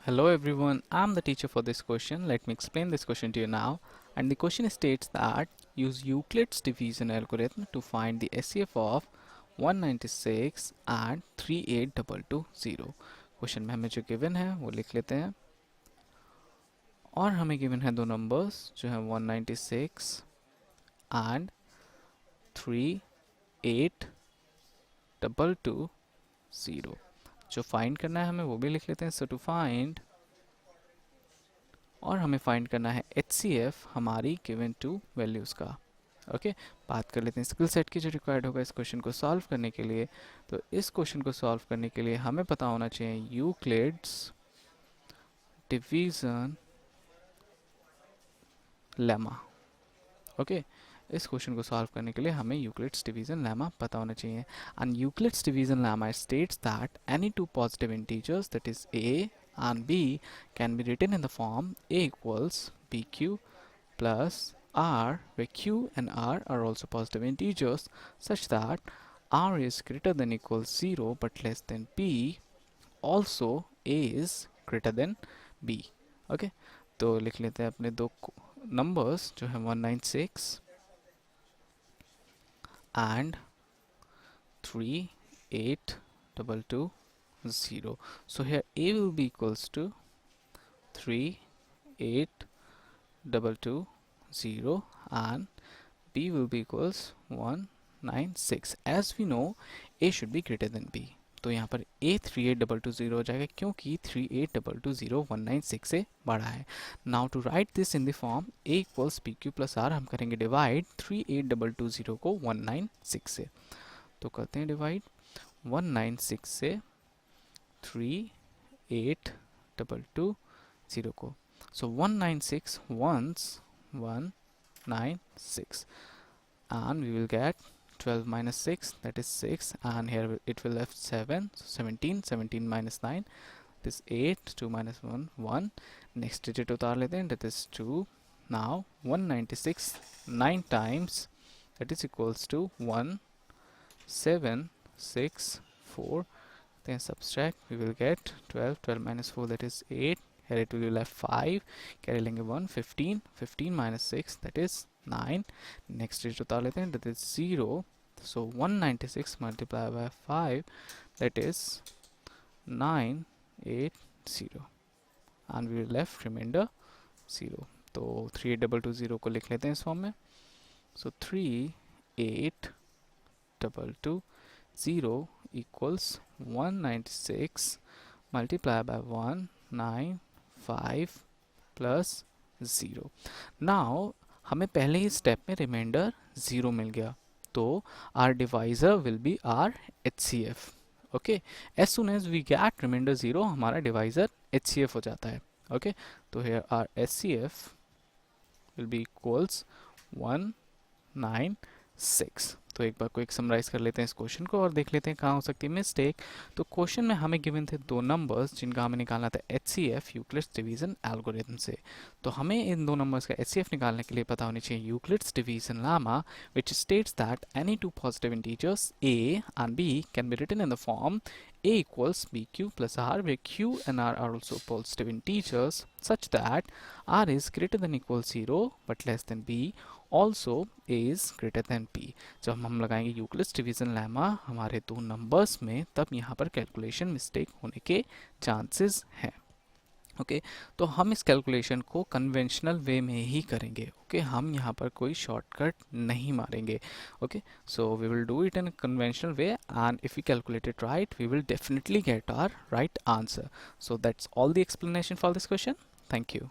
Hello everyone, I'm the teacher for this question. Let me explain this question to you now. And the question states that use Euclid's division algorithm to find the SCF of 196 and 38220. Question में हमें जो given है वो लिख लेते हैं और हमें गिवन है दो नंबर्स जो है 196 एंड 38220. जो फाइंड करना है हमें वो भी लिख लेते हैं. सो टू फाइंड और हमें फाइंड करना है HCF हमारी गिवन टू वैल्यूज़ का. ओके बात कर लेते हैं स्किल सेट की जो रिक्वायर्ड होगा इस क्वेश्चन को सॉल्व करने के लिए. तो इस क्वेश्चन को सॉल्व करने के लिए हमें पता होना चाहिए यूक्लिड्स डिवीजन लेमा. ओके इस क्वेश्चन को सॉल्व करने के लिए हमें यूक्लिड्स डिवीजन लेमा पता होना चाहिए. And Euclid's division lemma states that any two positive integers that is a and b can be written in the form a equals bq plus r, where q and r are also positive integers, such that r is greater than equals 0 but less than b. Also a is greater than b. okay तो लिख लेते हैं अपने दो numbers जो है 196 and 38220. So here a will be equals to 38220 and b will be equals 196. As we know a should be greater than b. तो यहाँ पर a 38220 हो जाएगा क्योंकि 38220 196 से बड़ा है. Now to write this in the form a equals P Q plus R हम करेंगे डिवाइड 38220 को 196 से. तो करते हैं डिवाइड 196 से 38220 को. So 196 once 196 and we will get 12 minus 6 that is 6 and here it will left 7 so 17 minus 9 that is 8 2 minus 1 1. next digit उतार लेते हैं that is 2. now 196 9 times that is equals to 1764. then subtract we will get 12 minus 4 that is 8. here it will be left 5 carry लेंगे 1 15 minus 6 that is 9. next digit उतार लेते हैं that is 0. so 196 multiplied by 5 that is 980 and we will left remainder 0. तो 38220 को लिख लेते हैं इस फॉर्म में. so 38220 equals 196 multiplied by 195 plus 0. now हमें पहले ही स्टेप में रिमाइंडर 0 मिल गया तो our divisor will be our HCF. okay as soon as we get remainder 0 हमारा divisor HCF हो जाता है. okay तो here our HCF will be equals 196. तो एक बार क्विक समराइज कर लेते हैं इस क्वेश्चन को और देख लेते हैं कहाँ हो सकती है मिस्टेक. तो क्वेश्चन में हमें गिवन थे दो नंबर्स जिनका हमें निकालना था HCF यूक्लिड्स डिवीजन एल्गोरिथम से. तो हमें इन दो नंबर्स का HCF निकालने के लिए पता होनी चाहिए Euclid's division lemma which states that any two positive integers a and b can be written in the form a equals bq plus r, where q and r are also positive integers, such that r is greater than equals 0 but less than b. also a is greater than p. जब हम लगाएंगे Euclid's division lemma हमारे दो numbers में तब यहाँ पर calculation mistake होने के चांसेस हैं. ओके तो हम इस कैलकुलेशन को कन्वेंशनल वे में ही करेंगे. ओके हम यहाँ पर कोई शॉर्टकट नहीं मारेंगे. Okay so we will do it in conventional way and if we calculate it right we will definitely get our right answer. So that's all the explanation for this question. Thank you.